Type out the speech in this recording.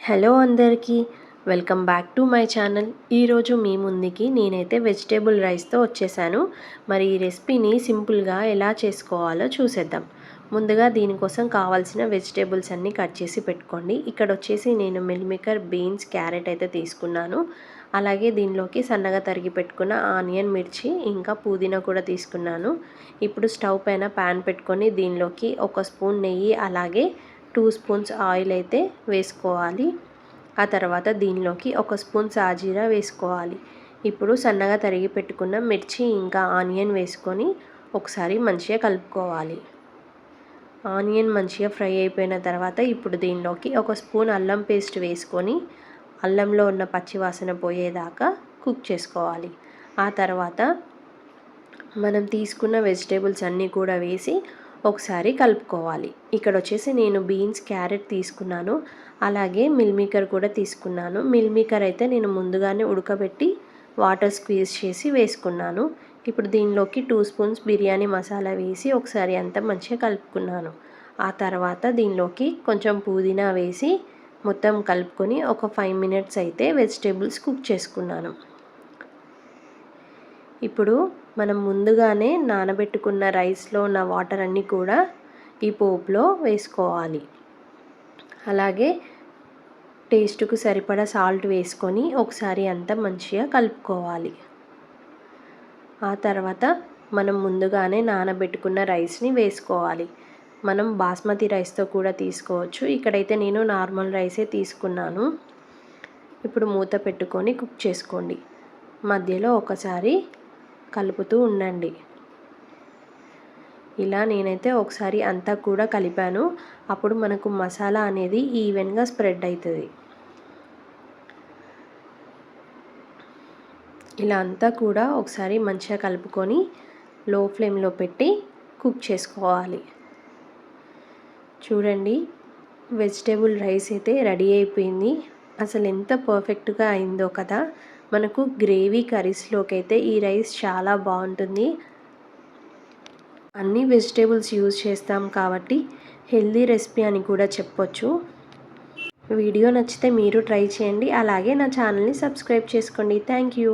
Hello అందరికీ welcome back to my channel. ఈరోజు మీ ముందుకి నేనైతే వెజిటేబుల్ రైస్తో వచ్చేసాను. మరి ఈ రెసిపీని సింపుల్గా ఎలా చేసుకోవాలో చూసేద్దాం. ముందుగా దీనికోసం కావాల్సిన వెజిటేబుల్స్ అన్నీ కట్ చేసి పెట్టుకోండి. ఇక్కడ వచ్చేసి నేను మిల్ మేకర్, బీన్స్, క్యారెట్ అయితే తీసుకున్నాను. అలాగే దీనిలోకి సన్నగా తరిగి పెట్టుకున్న ఆనియన్, మిర్చి ఇంకా పుదీనా కూడా తీసుకున్నాను. ఇప్పుడు స్టవ్ పైన ప్యాన్ పెట్టుకొని దీనిలోకి 1 స్పూన్ నెయ్యి అలాగే 2 స్పూన్స్ ఆయిల్ అయితే వేసుకోవాలి. ఆ తర్వాత దీనిలోకి 1 స్పూన్ సాజీరా వేసుకోవాలి. ఇప్పుడు సన్నగా తరిగి పెట్టుకున్న మిర్చి ఇంకా ఆనియన్ వేసుకొని ఒకసారి మంచిగా కలుపుకోవాలి. ఆనియన్ మంచిగా ఫ్రై అయిపోయిన తర్వాత ఇప్పుడు దీనిలోకి 1 స్పూన్ అల్లం పేస్ట్ వేసుకొని అల్లంలో ఉన్న పచ్చివాసన పోయేదాకా కుక్ చేసుకోవాలి. ఆ తర్వాత మనం తీసుకున్న వెజిటేబుల్స్ అన్నీ కూడా వేసి ఒకసారి కలుపుకోవాలి. ఇక్కడ వచ్చేసి నేను బీన్స్, క్యారెట్ తీసుకున్నాను. అలాగే మిల్ మేకర్ కూడా తీసుకున్నాను. మిల్ మేకర్ అయితే నేను ముందుగానే ఉడకబెట్టి వాటర్ స్క్వీజ్ చేసి వేసుకున్నాను. ఇప్పుడు దీనిలోకి 2 స్పూన్స్ బిర్యానీ మసాలా వేసి ఒకసారి అంతా మంచిగా కలుపుకున్నాను. ఆ తర్వాత దీనిలోకి కొంచెం పుదీనా వేసి మొత్తం కలుపుకొని ఒక 5 మినిట్స్ అయితే వెజిటేబుల్స్ కుక్ చేసుకున్నాను. ఇప్పుడు మనం ముందుగానే నానబెట్టుకున్న రైస్లో ఉన్న వాటర్ అన్నీ కూడా ఈ పోపులో వేసుకోవాలి. అలాగే టేస్ట్కు సరిపడా సాల్ట్ వేసుకొని ఒకసారి అంతా మంచిగా కలుపుకోవాలి. ఆ తర్వాత మనం ముందుగానే నానబెట్టుకున్న రైస్ని వేసుకోవాలి. మనం బాస్మతి రైస్తో కూడా తీసుకోవచ్చు. ఇక్కడైతే నేను నార్మల్ రైసే తీసుకున్నాను. ఇప్పుడు మూత పెట్టుకొని కుక్ చేసుకోండి. మధ్యలో ఒకసారి కలుపుతూ ఉండండి. ఇలా నేనైతే ఒకసారి అంతా కూడా కలిపాను. అప్పుడు మనకు మసాలా అనేది ఈవెన్గా స్ప్రెడ్ అవుతుంది. ఇలా అంతా కూడా ఒకసారి మంచిగా కలుపుకొని లో ఫ్లేమ్లో పెట్టి కుక్ చేసుకోవాలి. చూడండి, వెజిటేబుల్ రైస్ అయితే రెడీ అయిపోయింది. అసలు ఎంత పర్ఫెక్ట్గా అయిందో కదా. మనకు గ్రేవీ కర్రీస్లోకి అయితే ఈ రైస్ చాలా బాగుంటుంది. అన్ని వెజిటేబుల్స్ యూజ్ చేస్తాం కాబట్టి హెల్దీ రెసిపీ అని కూడా చెప్పొచ్చు. వీడియో నచ్చితే మీరు ట్రై చేయండి. అలాగే నా ఛానల్ని సబ్స్క్రైబ్ చేసుకోండి. Thank you.